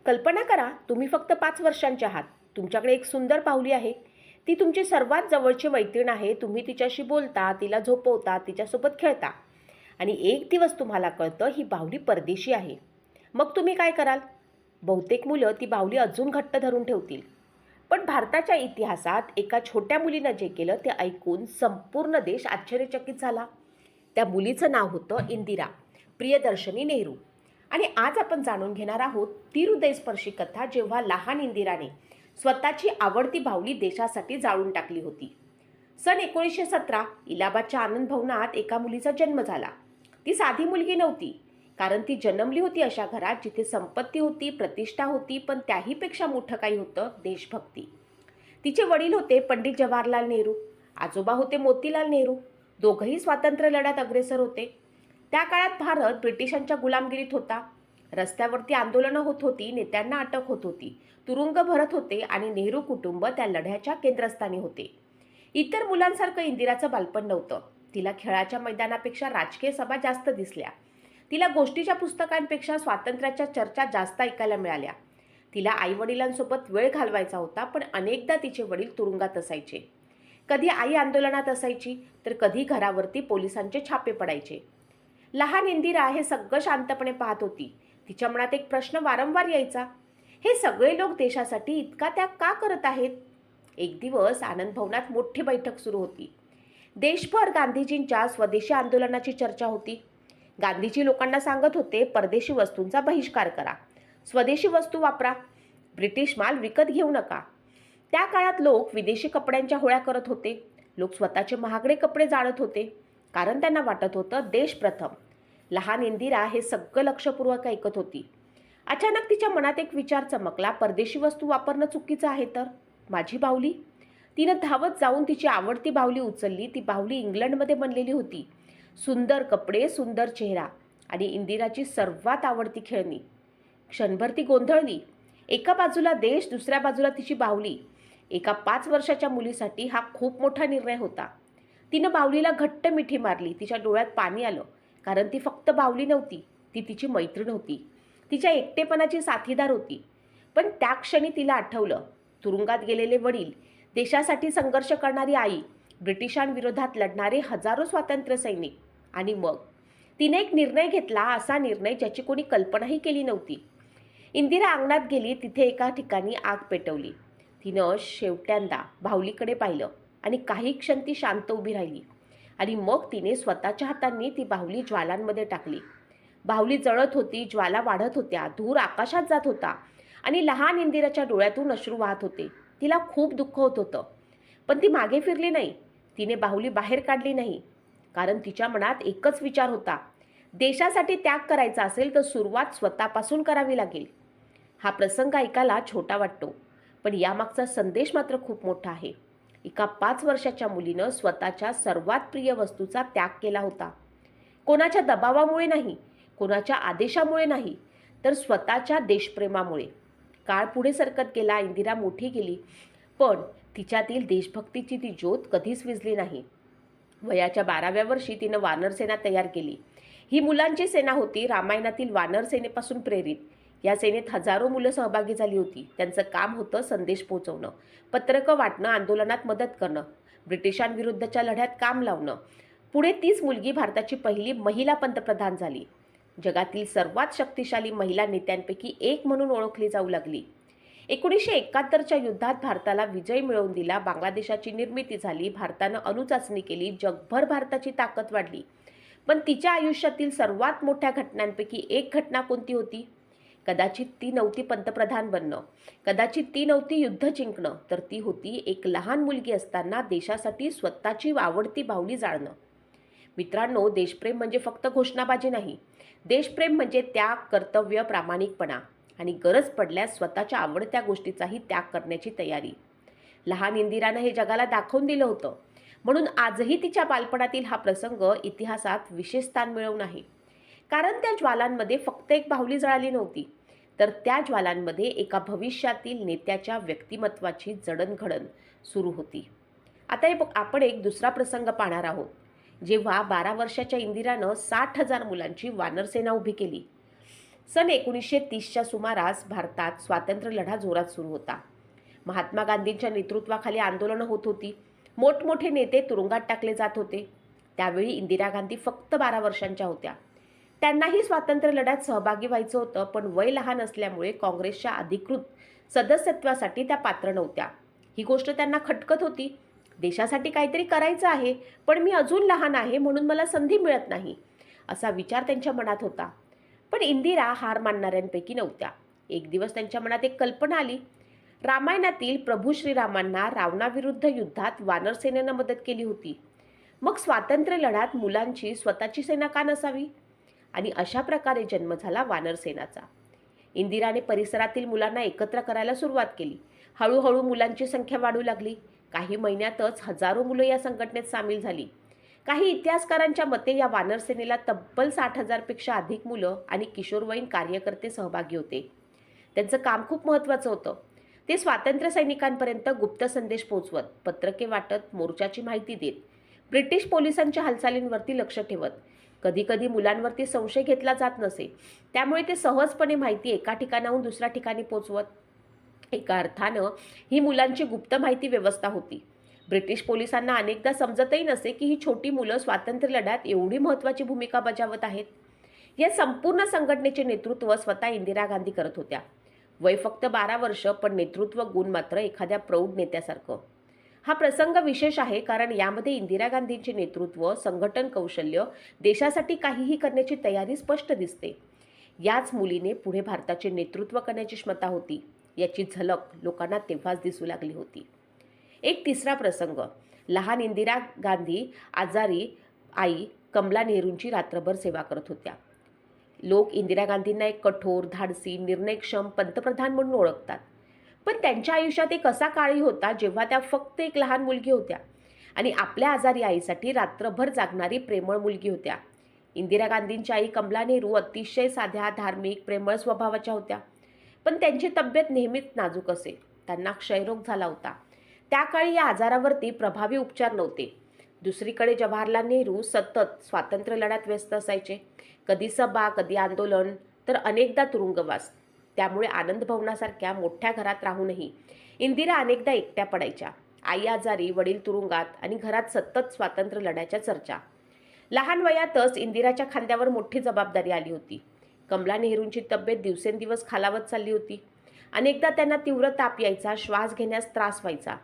कल्पना करा, तुम्ही फक्त 5 वर्षांचे आहात. तुमच्याकडे एक सुंदर बाहुली आहे. ती तुमची सर्वात जवळची मैत्रीण आहे. तुम्ही तिच्याशी बोलता, तिला झोपवता, तिच्यासोबत खेळता. आणि एक दिवस तुम्हाला कळतं ही बाहुली परदेशी आहे. मग तुम्ही काय कराल? बहुतेक मुलं ती बाहुली अजून घट्ट धरून ठेवतील. पण भारताच्या इतिहासात एका छोट्या मुलीनं जे केलं ते ऐकून संपूर्ण देश आश्चर्यचकित झाला. त्या मुलीचं नाव होतं इंदिरा प्रियदर्शनी नेहरू. आणि आज आपण जाणून घेणार आहोत ती हृदयस्पर्शी कथा जेव्हा लहान इंदिराने स्वतःची आवडती बाहुली देशासाठी जाळून टाकली होती. सन 1917 इलाहाबादच्या आनंद भवनात एका मुलीचा जन्म झाला. ती साधी मुलगी नव्हती, कारण ती जन्मली होती अशा घरात जिथे संपत्ती होती, प्रतिष्ठा होती, पण त्याहीपेक्षा मोठं काही होतं, देशभक्ती. तिचे वडील होते पंडित जवाहरलाल नेहरू, आजोबा होते मोतीलाल नेहरू. दोघंही स्वातंत्र्य लढ्यात अग्रेसर होते. त्या काळात भारत ब्रिटिशांच्या गुलामगिरीत होता. रस्त्यावरती आंदोलनं होत होती, नेत्यांना अटक होत होती, तुरुंग भरत होते आणि नेहरू कुटुंब त्या लढ्याच्या केंद्रस्थानी होते. इतर मुलांसारखं इंदिराचं बालपण नव्हतं. तिला खेळाच्या मैदानापेक्षा राजकीय सभा जास्त दिसल्या. तिला गोष्टीच्या पुस्तकांपेक्षा स्वातंत्र्याच्या चर्चा जास्त ऐकायला मिळाल्या. तिला आईवडिलांसोबत वेळ घालवायचा होता, पण अनेकदा तिचे वडील तुरुंगात असायचे. कधी आई आंदोलनात असायची, तर कधी घरावरती पोलिसांचे छापे पडायचे. लहान इंदिरा हे सगळं शांतपणे पाहत होती. तिच्या मनात एक प्रश्न वारंवार यायचा, हे सगळे लोक देशासाठी इतका त्याग का करत आहेत? एक दिवस आनंद भवनात मोठी बैठक सुरू होती. देशभर गांधीजींच्या स्वदेशी आंदोलनाची चर्चा होती. गांधीजी लोकांना सांगत होते, परदेशी वस्तूंचा बहिष्कार करा, स्वदेशी वस्तू वापरा, ब्रिटिश माल विकत घेऊ नका. त्या काळात लोक विदेशी कपड्यांच्या होळ्या करत होते. लोक स्वतःचे महागडे कपडे जाळत होते, कारण त्यांना वाटत होतं देश प्रथम. लहान इंदिरा हे सगळं लक्षपूर्वक ऐकत होती. अचानक तिच्या मनात एक विचार चमकला, परदेशी वस्तू वापरणं चुकीचं आहे तर माझी बाहुली? तिनं धावत जाऊन तिची आवडती बाहुली उचलली. ती बाहुली इंग्लंडमध्ये बनलेली होती. सुंदर कपडे, सुंदर चेहरा आणि इंदिराची सर्वात आवडती खेळणी. क्षणभर ती गोंधळली. एका बाजूला देश, दुसऱ्या बाजूला तिची बाहुली. एका 5 वर्षाच्या मुलीसाठी हा खूप मोठा निर्णय होता. तिनं बाहुलीला घट्ट मिठी मारली. तिच्या डोळ्यात पाणी आलं, कारण ती फक्त बाहुली नव्हती, ती तिची मैत्रीण होती, तिच्या एकटेपणाची साथीदार होती. पण त्या क्षणी तिला आठवलं, तुरुंगात गेलेले वडील, देशासाठी संघर्ष करणारी आई, ब्रिटिशांविरोधात लढणारे हजारो स्वातंत्र्य सैनिक. आणि मग तिने एक निर्णय घेतला, असा निर्णय ज्याची कोणी कल्पनाही केली नव्हती. इंदिरा अंगणात गेली. तिथे एका ठिकाणी आग पेटवली. तिनं शेवट्यांदा बाहुलीकडे पाहिलं आणि काही क्षण ती शांत उभी राहिली. आणि मग तिने स्वतःच्या हातांनी ती बाहुली ज्वालांमध्ये टाकली. बाहुली जळत होती, ज्वाला वाढत होत्या, धूर आकाशात जात होता आणि लहान इंदिराच्या डोळ्यातून अश्रू वाहत होते. तिला खूप दुःख होत होतं, पण ती मागे फिरली नाही. तिने बाहुली बाहेर काढली नाही, कारण तिच्या मनात एकच विचार होता, देशासाठी त्याग करायचा असेल तर सुरुवात स्वतःपासून करावी लागेल. हा प्रसंग ऐकायला छोटा वाटतो, पण यामागचा संदेश मात्र खूप मोठा आहे. एका 5 वर्षाच्या मुलीनं स्वतःच्या सर्वात प्रिय वस्तूचा त्याग केला होता. कोणाच्या दबावामुळे नाही, कोणाच्या आदेशामुळे नाही, तर स्वतःच्या देशप्रेमामुळे. काळ पुढे सरकत गेला, इंदिरा मोठी गेली, पण तिच्यातील देशभक्तीची ती ज्योत कधीच विझली नाही. वयाच्या 12व्या वर्षी तिनं वानर सेना तयार केली. ही मुलांची सेना होती, रामायणातील वानर सेनेपासून प्रेरित. या सेनेत हजारो मुलं सहभागी झाली होती. त्यांचं काम होतं संदेश पोहोचवणं, पत्रकं वाटणं, आंदोलनात मदत करणं, ब्रिटिशांविरुद्धच्या लढ्यात काम लावणं. पुढे तीच मुलगी भारताची पहिली महिला पंतप्रधान झाली. जगातील सर्वात शक्तिशाली महिला नेत्यांपैकी एक म्हणून ओळखली जाऊ लागली. 1971च्या युद्धात भारताला विजय मिळवून दिला. बांगलादेशाची निर्मिती झाली. भारतानं अणुचाचणी केली. जगभर भारताची ताकद वाढली. पण तिच्या आयुष्यातील सर्वात मोठ्या घटनांपैकी एक घटना कोणती होती? कदाचित ती नव्हती पंतप्रधान बनणं, कदाचित ती नव्हती युद्ध जिंकणं, तर ती होती एक लहान मुलगी असताना देशासाठी स्वतःची आवडती बाहुली जाळणं. मित्रांनो, देशप्रेम म्हणजे फक्त घोषणाबाजी नाही. देशप्रेम म्हणजे त्याग, कर्तव्य, प्रामाणिकपणा आणि गरज पडल्यास स्वतःच्या आवडत्या गोष्टीचाही त्याग करण्याची तयारी. लहान इंदिरानं हे जगाला दाखवून दिलं होतं. म्हणून आजही तिच्या बालपणातील हा प्रसंग इतिहासात विशेष स्थान मिळवून आहे. कारण त्या ज्वालांमध्ये फक्त एक बाहुली जळाली नव्हती, तर त्या ज्वालांमध्ये एका भविष्यातील नेत्याच्या व्यक्तिमत्वाची जडणघडण सुरू होती. आता आपण एक दुसरा प्रसंग पाहणार आहोत, जेव्हा 12 वर्षाच्या इंदिरानं 60,000 मुलांची वानरसेना उभी केली. सन 1930च्या सुमारास भारतात स्वातंत्र्य लढा जोरात सुरू होता. महात्मा गांधींच्या नेतृत्वाखाली आंदोलनं होत होती. मोठमोठे नेते तुरुंगात टाकले जात होते. त्यावेळी इंदिरा गांधी फक्त 12 वर्षांच्या होत्या. त्यांनाही स्वातंत्र्य लढ्यात सहभागी व्हायचं होतं, पण वय लहान असल्यामुळे काँग्रेसच्या अधिकृत सदस्यत्वासाठी त्या पात्र नव्हत्या. ही गोष्ट त्यांना खटकत होती. देशासाठी काहीतरी करायचं आहे, पण मी अजून लहान आहे म्हणून मला संधी मिळत नाही, असा विचार त्यांच्या मनात होता. पण इंदिरा हार मानणाऱ्यांपैकी नव्हत्या. एक दिवस त्यांच्या मनात एक कल्पना आली. रामायणातील प्रभू श्रीरामांना रावणाविरुद्ध युद्धात वानरसेनेनं मदत केली होती. मग स्वातंत्र्य लढ्यात मुलांची स्वतःची सेना का नसावी? आणि अशा प्रकारे जन्म झाला वानरसेनाचा. इंदिराने परिसरातील मुलांना एकत्र करायला सुरुवात केली. हळूहळू मुलांची संख्या वाढू लागली. काही महिन्यातच हजारो मुलं या संघटनेत सामील झाली. काही इतिहासकारांच्या मते या वानरसेनेला तब्बल 60,000 पेक्षा अधिक मुलं आणि किशोरवयीन कार्यकर्ते सहभागी होते. त्यांचं काम खूप महत्त्वाचं होतं. ते स्वातंत्र्य सैनिकांपर्यंत गुप्त संदेश पोहोचवत, पत्रके वाटत, मोर्चाची माहिती देत, ब्रिटिश पोलिसांच्या हालचालींवरती लक्ष ठेवत. कधीकधी मुलांवरती संशय घेतला जात नसे, त्यामुळे ते सहजपणे माहिती एका ठिकाणाहून दुसऱ्या ठिकाणी पोहोचवत. एका अर्थानं ही मुलांची गुप्त माहिती व्यवस्था होती. ब्रिटिश पोलिसांना अनेकदा समजतही नसे की ही छोटी मुलं स्वातंत्र्य लढ्यात एवढी महत्त्वाची भूमिका बजावत आहेत. या संपूर्ण संघटनेचे नेतृत्व स्वतः इंदिरा गांधी करत होत्या. वय फक्त 12 वर्ष, पण नेतृत्व गुण मात्र एखाद्या प्रौढ नेत्यासारखं. हा प्रसंग विशेष आहे कारण यामध्ये इंदिरा गांधींचे नेतृत्व, संघटन कौशल्य, देशासाठी काहीही करण्याची तयारी स्पष्ट दिसते. याच मुलीने पुढे भारताचे नेतृत्व करण्याची क्षमता होती, याची झलक लोकांना तेव्हाच दिसू लागली होती. एक तिसरा प्रसंग. लहान इंदिरा गांधी आजारी आई कमला नेहरूंची रात्रभर सेवा करत होत्या. लोक इंदिरा गांधींना एक कठोर, धाडसी, निर्णयक्षम पंतप्रधान म्हणून ओळखतात. पण त्यांच्या आयुष्यात एक असा काळही होता जेव्हा त्या फक्त एक लहान मुलगी होत्या आणि आपल्या आजारी आईसाठी रात्रभर जागणारी प्रेमळ मुलगी होत्या. इंदिरा गांधींच्या आई कमला नेहरू अतिशय साध्या, धार्मिक, प्रेमळ स्वभावाच्या होत्या. पण त्यांची तब्येत नेहमीच नाजूक असे. त्यांना क्षयरोग झाला होता. त्या काळी या आजारावरती प्रभावी उपचार नव्हते. दुसरीकडे जवाहरलाल नेहरू सतत स्वातंत्र्य लढ्यात व्यस्त असायचे. कधी सभा, कधी आंदोलन, तर अनेकदा तुरुंगवास. त्यामुळे आनंद भवनासारख्या मोठ्या घरात राहूनही इंदिरा अनेकदा एकट्या पडायच्या. आई आजारी, वडील तुरुंगात आणि घरात सतत स्वातंत्र्य लढ्याच्या चर्चा. लहान वयातच इंदिराच्या खांद्यावर मोठी जबाबदारी आली होती. कमला नेहरूंची तब्येत दिवसेंदिवस खालावत चालली होती. अनेकदा त्यांना तीव्र ताप यायचा, श्वास घेण्यास त्रास व्हायचा.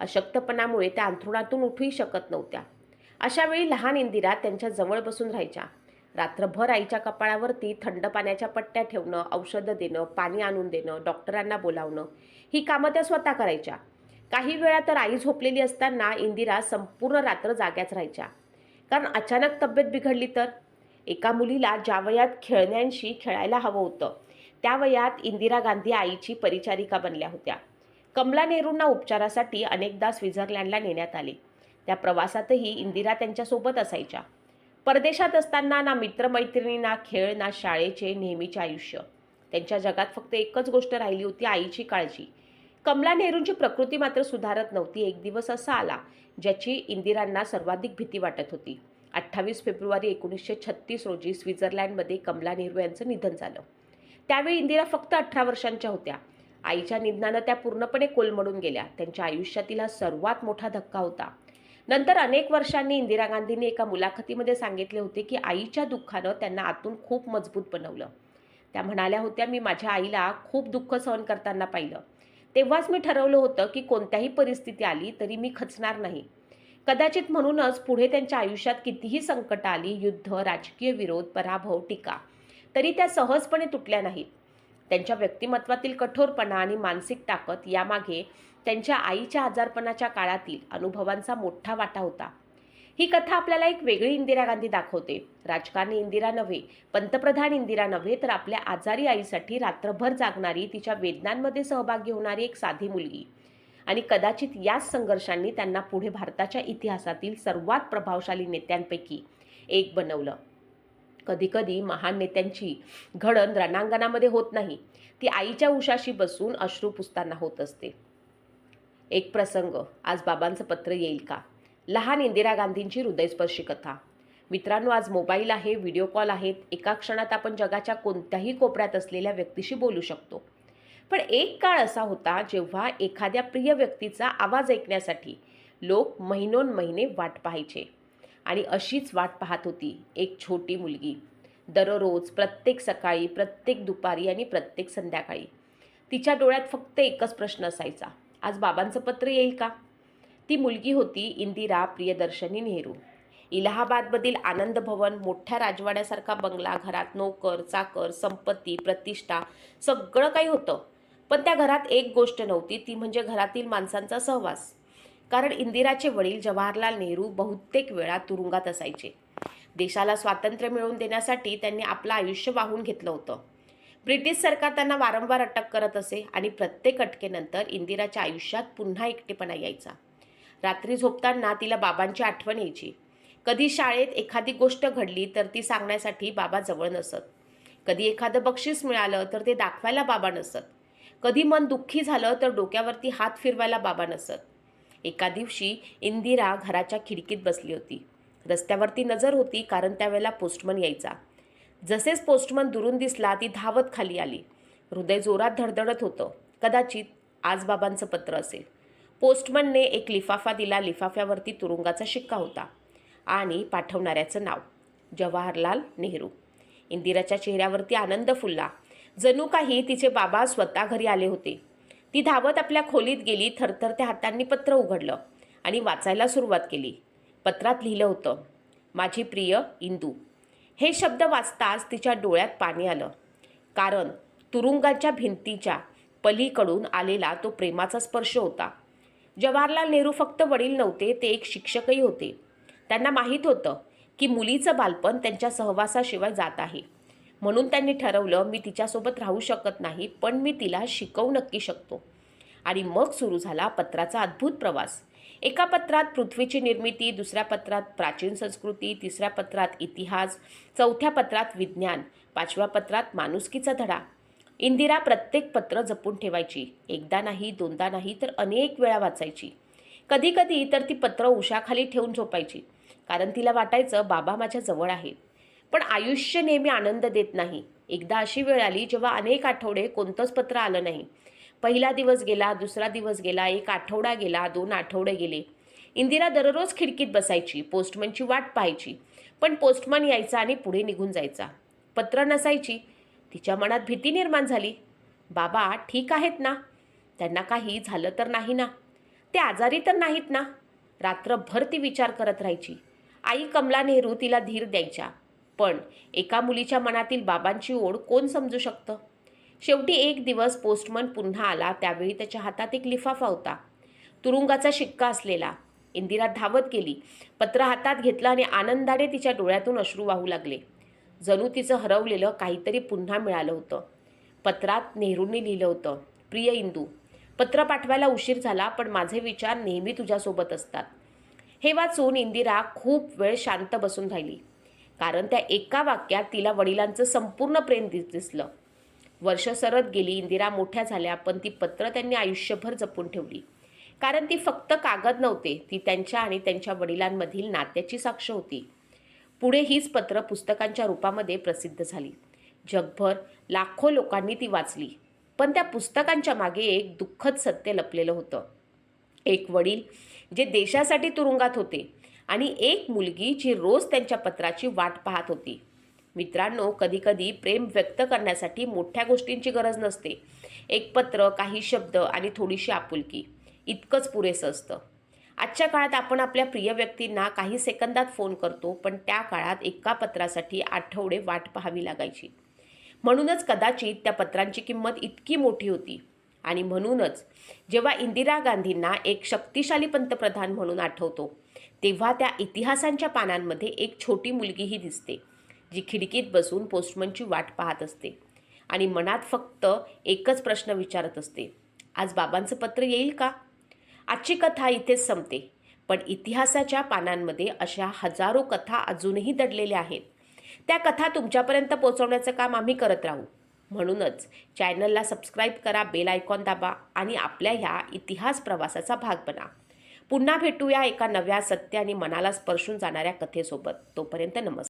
अशक्तपणामुळे त्या अंथरुणातून उठूही शकत नव्हत्या. अशावेळी लहान इंदिरा त्यांच्या जवळ बसून राहायच्या. रात्रभर आईच्या कपाळावरती थंड पाण्याच्या पट्ट्या ठेवणं, औषधं देणं, पाणी आणून देणं, डॉक्टरांना बोलावणं, ही कामं त्या स्वतः करायच्या. काही वेळा तर आई झोपलेली असताना इंदिरा संपूर्ण रात्र जाग्याच राहायच्या. कारण अचानक तब्येत बिघडली तर. एका मुलीला ज्या वयात खेळण्यांशी खेळायला हवं होतं, त्या वयात इंदिरा गांधी आईची परिचारिका बनल्या होत्या. कमला नेहरूंना उपचारासाठी अनेकदा स्वित्झर्लंडला नेण्यात आले. त्या प्रवासातही इंदिरा त्यांच्यासोबत असायच्या. परदेशात असताना ना मित्रमैत्रिणी, ना खेळ, ना शाळेचे नेहमीचे आयुष्य. त्यांच्या जगात फक्त एकच गोष्ट राहिली होती, आईची काळजी. कमला नेहरूंची प्रकृती मात्र सुधारत नव्हती. एक दिवस असा आला ज्याची इंदिरांना सर्वाधिक भीती वाटत होती. 28 फेब्रुवारी 1936 रोजी स्वित्झर्लंडमध्ये कमला नेहरू यांचं निधन झालं. त्यावेळी इंदिरा फक्त 18 वर्षांच्या होत्या. आईच्या निधनानं त्या पूर्णपणे कोलमडून गेल्या. त्यांच्या आयुष्यातील हा सर्वात मोठा धक्का होता. नंतर अनेक वर्षांनी इंदिरा गांधींनी एका मुलाखतीमध्ये सांगितले होते की आईच्या दुःखानं त्यांना आतून खूप मजबूत बनवलं. त्या म्हणाल्या होत्या, मी माझ्या आईला खूप दुःख सहन करताना पाहिलं. तेव्हाच मी ठरवलं होतं की कोणत्याही परिस्थिती आली तरी मी खचणार नाही. कदाचित म्हणूनच पुढे त्यांच्या आयुष्यात कितीही संकट आली, युद्ध, राजकीय विरोध, पराभव, टीका, तरी त्या सहजपणे तुटल्या नाहीत. त्यांच्या व्यक्तिमत्वातील कठोरपणा आणि मानसिक ताकद यामागे त्यांच्या आईच्या आजारपणाच्या काळातील अनुभवांचा मोठा वाटा होता. ही कथा आपल्याला एक वेगळी इंदिरा गांधी दाखवते. राजकारणी इंदिरा नव्हे, पंतप्रधान इंदिरा नव्हे, तर आपल्या आजारी आईसाठी रात्रभर जागणारी, तिच्या वेदनांमध्ये सहभागी होणारी एक साधी मुलगी. आणि कदाचित याच संघर्षांनी त्यांना पुढे भारताच्या इतिहासातील सर्वात प्रभावशाली नेत्यांपैकी एक बनवलं. कधीकधी महान नेत्यांची घडण रणांगणामध्ये होत नाही, ती आईच्या उशाशी बसून अश्रू पुसताना होत असते. एक प्रसंग. आज बाबांचं पत्र येईल का? लहान इंदिरा गांधींची हृदयस्पर्शी कथा. मित्रांनो, आज मोबाईल आहे, व्हिडिओ कॉल आहेत, एका क्षणात आपण जगाच्या कोणत्याही कोपऱ्यात असलेल्या व्यक्तीशी बोलू शकतो. पण एक काळ असा होता जेव्हा एखाद्या प्रिय व्यक्तीचा आवाज ऐकण्यासाठी लोक महिनोन्महिने वाट पाहायचे. आणि अशीच वाट पाहत होती एक छोटी मुलगी. दररोज, प्रत्येक सकाळी, प्रत्येक दुपारी आणि प्रत्येक संध्याकाळी तिच्या डोळ्यात फक्त एकच प्रश्न असायचा, आज बाबांचं पत्र येईल का? ती मुलगी होती इंदिरा प्रियदर्शनी नेहरू. इलाहाबादमधील आनंद भवन, मोठ्या राजवाड्यासारखा बंगला, घरात नोकर, चाकर, संपत्ती, प्रतिष्ठा सगळं काही होतं. पण त्या घरात एक गोष्ट नव्हती, ती म्हणजे घरातील माणसांचा सहवास. कारण इंदिराचे वडील जवाहरलाल नेहरू बहुतेक वेळा तुरुंगात असायचे. देशाला स्वातंत्र्य मिळवून देण्यासाठी त्यांनी आपलं आयुष्य वाहून घेतलं होतं. ब्रिटिश सरकार त्यांना वारंवार अटक करत असे आणि प्रत्येक अटकेनंतर इंदिराच्या आयुष्यात पुन्हा एकटेपणा यायचा. रात्री झोपताना तिला बाबांची आठवण यायची. कधी शाळेत एखादी गोष्ट घडली तर ती सांगण्यासाठी बाबा जवळ नसत. कधी एखादं बक्षीस मिळालं तर ते दाखवायला बाबा नसत. कधी मन दुःखी झालं तर डोक्यावरती हात फिरवायला बाबा नसत. एका दिवशी इंदिरा घराच्या खिडकीत बसली होती. रस्त्यावरती नजर होती कारण त्यावेळेला पोस्टमन यायचा. जसेच पोस्टमन दुरून दिसला ती धावत खाली आली. हृदय जोरात धडधडत होतं. कदाचित आज बाबांचं पत्र असेल. पोस्टमनने एक लिफाफा दिला. लिफाफ्यावरती तुरुंगाचा शिक्का होता आणि पाठवणाऱ्याचं नाव जवाहरलाल नेहरू. इंदिराच्या चेहऱ्यावरती आनंद फुलला. जणू काही तिचे बाबा स्वतः घरी आले होते. ती धावत आपल्या खोलीत गेली. थरथरत्या हातांनी पत्र उघडलं आणि वाचायला सुरुवात केली. पत्रात लिहिलं होतं, माझी प्रिय इंदू. हे शब्द वाचताच तिच्या डोळ्यात पाणी आलं. कारण तुरुंगाच्या भिंतीच्या पलीकडून आलेला तो प्रेमाचा स्पर्श होता. जवाहरलाल नेहरू फक्त वडील नव्हते, ते एक शिक्षकही होते. त्यांना माहीत होतं की मुलीचं बालपण त्यांच्या सहवासाशिवाय जात आहे. म्हणून त्यांनी ठरवलं, मी तिच्यासोबत राहू शकत नाही, पण मी तिला शिकवू नक्की शकतो. आणि मग सुरू झाला पत्राचा अद्भुत प्रवास. एका पत्रात पृथ्वीची निर्मिती, दुसऱ्या पत्रात प्राचीन संस्कृती, तिसऱ्या पत्रात इतिहास, चौथ्या पत्रात विज्ञान, पाचव्या पत्रात माणुसकीचा धडा. इंदिरा प्रत्येक पत्र जपून ठेवायची. एकदा नाही, दोनदा नाही, तर अनेक वेळा वाचायची. कधी कधी तर ती पत्र उशाखाली ठेवून झोपायची. कारण तिला वाटायचं, बाबा माझ्या जवळ आहे. पण आयुष्य नेहमी आनंद देत नाही. एकदा अशी वेळ आली जेव्हा अनेक आठवडे कोणतंच पत्र आलं नाही. पहिला दिवस गेला, दुसरा दिवस गेला, एक आठवडा गेला, 2 आठवडे गेले. इंदिरा दररोज खिडकीत बसायची, पोस्टमनची वाट पाहायची. पण पोस्टमन यायचा आणि पुढे निघून जायचा. पत्र नसायची. तिच्या मनात भीती निर्माण झाली. बाबा ठीक आहेत ना? त्यांना काही झालं तर नाही ना? ते आजारी तर नाहीत ना? रात्रभर ती विचार करत राहायची. आई कमला नेहरू तिला धीर द्यायच्या. पण एका मुलीच्या मनातील बाबांची ओढ कोण समजू शकतं? शेवटी एक दिवस पोस्टमन पुन्हा आला. त्यावेळी त्याच्या हातात एक लिफाफा होता, तुरुंगाचा शिक्का असलेला. इंदिरा धावत गेली, पत्र हातात घेतलं आणि आनंदाने तिच्या डोळ्यातून अश्रू वाहू लागले. जणू तिचं हरवलेलं काहीतरी पुन्हा मिळालं होतं. पत्रात नेहरूंनी लिहिलं होतं, प्रिय इंदू, पत्र पाठवायला उशीर झाला, पण माझे विचार नेहमी तुझ्यासोबत असतात. हे वाचून इंदिरा खूप वेळ शांत बसून राहिली. कारण त्या एका वाक्यात तिला वडिलांचं संपूर्ण प्रेम दिसलं. वर्ष सरत गेली. इंदिरा मोठ्या झाल्या, पण ती पत्र त्यांनी आयुष्यभर जपून ठेवली. कारण ती फक्त कागद नव्हते, ती त्यांच्या आणि त्यांच्या वडिलांमधील नात्याची साक्ष होती. पुढे हीच पत्र पुस्तकांच्या रूपामध्ये प्रसिद्ध झाली. जगभर लाखो लोकांनी ती वाचली. पण त्या पुस्तकांच्या मागे एक दुःखद सत्य लपलेलं होतं. एक वडील जे देशासाठी तुरुंगात होते आणि एक मुलगी जी रोज त्यांच्या पत्राची वाट पाहत होती. मित्रांनो, कधीकधी प्रेम व्यक्त करण्यासाठी मोठ्या गोष्टींची गरज नसते. एक पत्र, काही शब्द आणि थोडीशी आपुलकी इतकंच पुरेसं असतं. आजच्या काळात आपण आपल्या प्रिय व्यक्तींना काही सेकंदात फोन करतो, पण त्या काळात एका पत्रासाठी आठवडे वाट पाहावी लागायची. म्हणूनच कदाचित त्या पत्रांची किंमत इतकी मोठी होती. आणि म्हणूनच जेव्हा इंदिरा गांधींना एक शक्तिशाली पंतप्रधान म्हणून आठवतो, तेव्हा त्या इतिहासांच्या पानांमध्ये एक छोटी मुलगीही दिसते, जी खिडकीत बसून पोस्टमनची वाट पाहत असते आणि मनात फक्त एकच प्रश्न विचारत असते, आज बाबांचं पत्र येईल का? आजची कथा इथेच संपते, पण इतिहासाच्या पानांमध्ये अशा हजारो कथा अजूनही दडलेल्या आहेत. त्या कथा तुमच्यापर्यंत पोहोचवण्याचं काम आम्ही करत राहू. म्हणूनच चॅनलला सबस्क्राईब करा, बेल आयकॉन दाबा आणि आपल्या ह्या इतिहास प्रवासाचा भाग बना. पुन्हा भेटूया एका नव्या सत्य आणि मनाला स्पर्शून जाणाऱ्या कथेसोबत. तोपर्यंत नमस्कार.